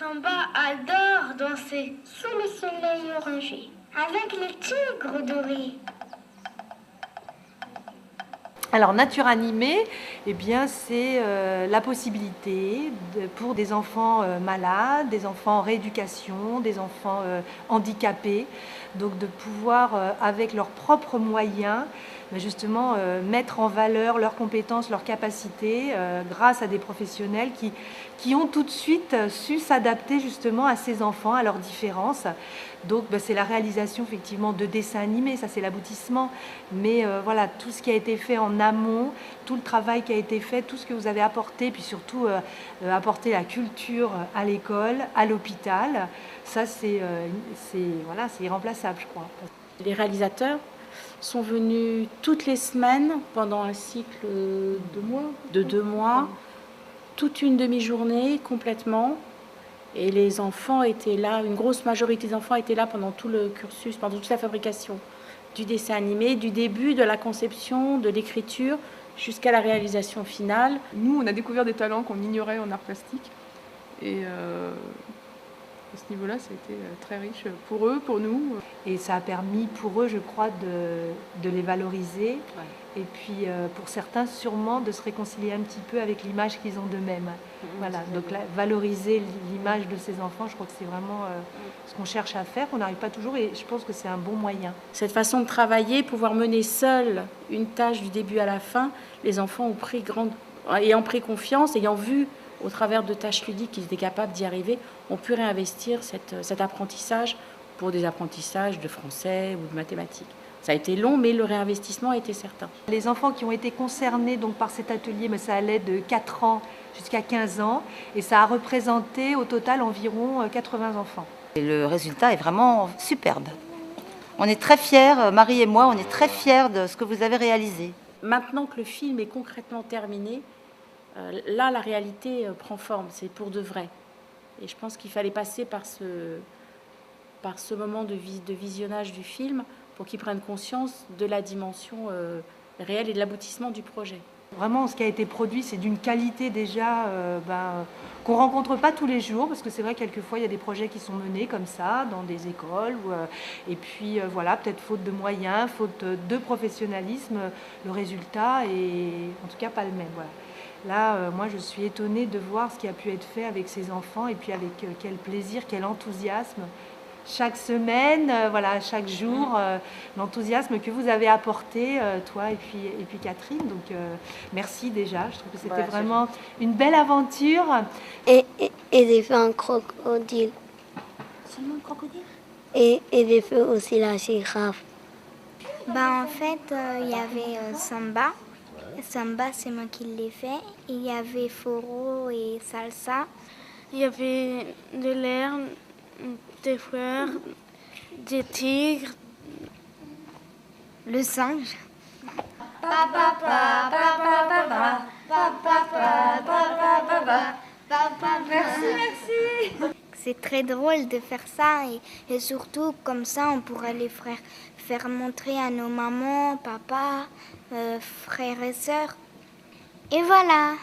Samba adore danser sous le soleil orangé, avec les tigres dorés. Alors, nature animée, eh bien, c'est la possibilité pour des enfants malades, des enfants en rééducation, des enfants handicapés, donc de pouvoir, avec leurs propres moyens, justement mettre en valeur leurs compétences, leurs capacités, grâce à des professionnels qui ont tout de suite su s'adapter justement à ces enfants, à leurs différences. Donc c'est la réalisation effectivement de dessins animés, ça c'est l'aboutissement. Mais voilà, tout ce qui a été fait en amont, tout le travail qui a été fait, tout ce que vous avez apporté, puis surtout apporter la culture à l'école, à l'hôpital, ça c'est voilà, c'est irremplaçable, je crois. Les réalisateurs sont venus toutes les semaines pendant un cycle de 2 mois, toute une demi-journée complètement. Et les enfants étaient là, une grosse majorité des enfants étaient là pendant tout le cursus, pendant toute la fabrication du dessin animé, du début, de la conception, de l'écriture, jusqu'à la réalisation finale. Nous, on a découvert des talents qu'on ignorait en art plastique. Et à ce niveau-là, ça a été très riche pour eux, pour nous. Et ça a permis pour eux, je crois, de les valoriser. Ouais. Et puis pour certains, sûrement, de se réconcilier un petit peu avec l'image qu'ils ont d'eux-mêmes. Voilà, donc là, valoriser l'image de ces enfants, je crois que c'est vraiment ce qu'on cherche à faire, qu'on n'arrive pas toujours, et je pense que c'est un bon moyen. Cette façon de travailler, pouvoir mener seul une tâche du début à la fin, les enfants ayant pris confiance, ayant vu au travers de tâches ludiques qu'ils étaient capables d'y arriver, ont pu réinvestir cet apprentissage pour des apprentissages de français ou de mathématiques. Ça a été long, mais le réinvestissement a été certain. Les enfants qui ont été concernés donc, par cet atelier, mais ça allait de 4 ans jusqu'à 15 ans, et ça a représenté au total environ 80 enfants. Et le résultat est vraiment superbe. On est très fiers, Marie et moi, on est très fiers de ce que vous avez réalisé. Maintenant que le film est concrètement terminé, là, la réalité prend forme, c'est pour de vrai. Et je pense qu'il fallait passer par ce moment de visionnage du film pour qu'ils prennent conscience de la dimension réelle et de l'aboutissement du projet. Vraiment, ce qui a été produit, c'est d'une qualité déjà qu'on ne rencontre pas tous les jours, parce que c'est vrai, quelquefois, il y a des projets qui sont menés comme ça, dans des écoles, et puis voilà, peut-être faute de moyens, faute de professionnalisme, le résultat est en tout cas pas le même. Voilà. Là, moi, je suis étonnée de voir ce qui a pu être fait avec ces enfants, et puis avec quel plaisir, quel enthousiasme. Chaque semaine, voilà, chaque jour, l'enthousiasme que vous avez apporté, toi et puis Catherine. Donc, merci déjà. Je trouve que c'était vraiment une belle aventure. Et j'ai fait un crocodile. Seulement un crocodile? Et j'ai fait aussi la girafe. En fait, il y avait Samba. Samba, c'est moi qui l'ai fait. Il y avait Foro et Salsa. Il y avait de l'air, des fleurs, des tigres, le singe. Merci. C'est très drôle de faire ça et surtout comme ça on pourrait les faire montrer à nos mamans, papa, frères et sœurs. Et voilà.